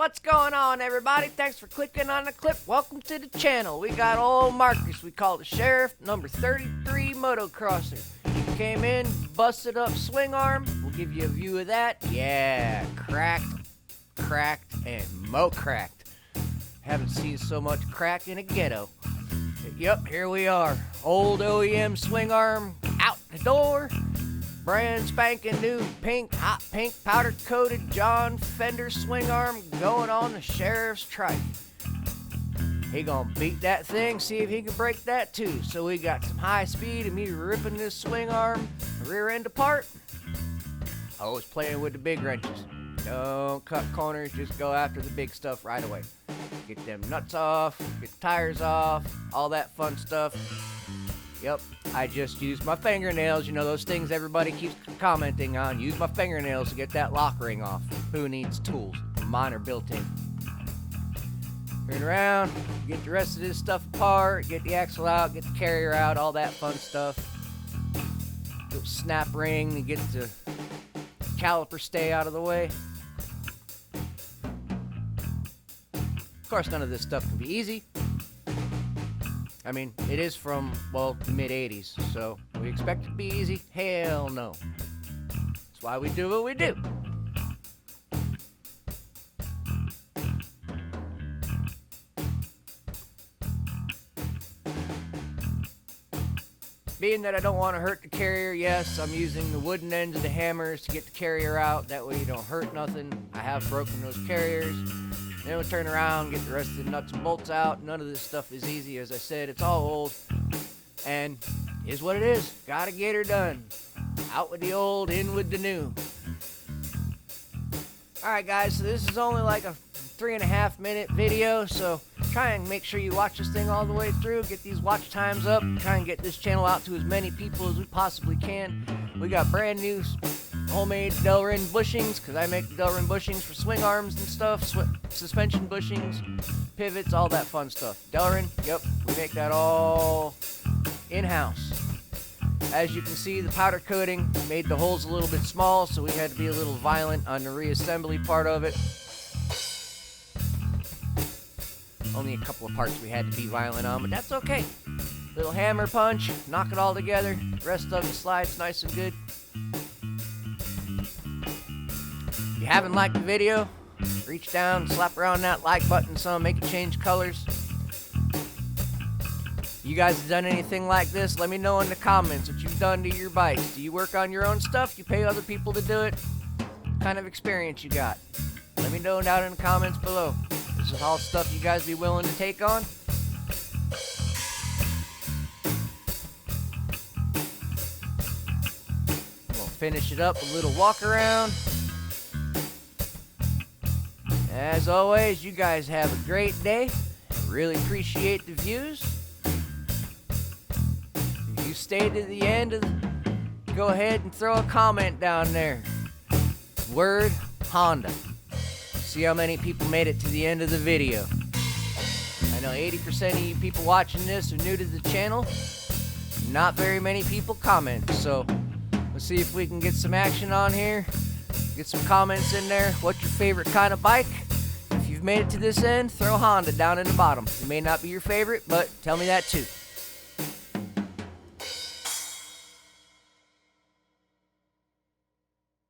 What's going on, everybody? Thanks for clicking on the clip. Welcome to the channel. We got old Marcus, we call the Sheriff, number 33 motocrosser. He came in, busted up swing arm. We'll give you a view of that. Yeah, cracked, and mo-cracked. Haven't seen so much crack in a ghetto. Yep, here we are. Old OEM swing arm out the door. Brand spanking new pink, hot pink, powder coated John Fender swing arm going on the Sheriff's trike. He gonna beat that thing, see if he can break that too. So we got some high speed and me ripping this swing arm rear end apart. Always playing with the big wrenches. Don't cut corners, just go after the big stuff right away. Get them nuts off, get the tires off, all that fun stuff. Yep, I just used my fingernails, you know, those things everybody keeps commenting on. Use my fingernails to get that lock ring off. Who needs tools? Mine are built in. Turn around, get the rest of this stuff apart, get the axle out, get the carrier out, all that fun stuff. Little snap ring to get the caliper stay out of the way. Of course, none of this stuff can be easy. I mean, it is from, well, the mid-80s, so we expect it to be easy? Hell no. That's why we do what we do. Being that I don't want to hurt the carrier, yes, I'm using the wooden ends of the hammers to get the carrier out. That way you don't hurt nothing. I have broken those carriers. Then we'll turn around, get the rest of the nuts and bolts out. None of this stuff is easy. As I said, it's all old. And is what it is. Gotta get her done. Out with the old, in with the new. Alright guys, so this is only like a 3.5 minute video. So try and make sure you watch this thing all the way through. Get these watch times up. Try and get this channel out to as many people as we possibly can. We got brand new homemade Delrin bushings, because I make the Delrin bushings for swing arms and stuff, suspension bushings, pivots, all that fun stuff. Delrin, yep, we make that all in-house. As you can see, the powder coating made the holes a little bit small, so we had to be a little violent on the reassembly part of it. Only a couple of parts we had to be violent on, but that's okay. Little hammer punch, knock it all together, rest of it slides nice and good. If you haven't liked the video, reach down, slap around that like button some, make it change colors. You guys have done anything like this? Let me know in the comments what you've done to your bikes. Do you work on your own stuff? You pay other people to do it? What kind of experience you got? Let me know down in the comments below. This is all stuff you guys be willing to take on. We'll finish it up, a little walk around. As always, you guys have a great day. Really appreciate the views. If you stayed to the end, go ahead and throw a comment down there. Word Honda. See how many people made it to the end of the video. I know 80% of you people watching this are new to the channel. Not very many people comment, so let's see if we can get some action on here. Get some comments in there. What's your favorite kind of bike? If you've made it to this end, throw Honda down in the bottom. It may not be your favorite, but tell me that too.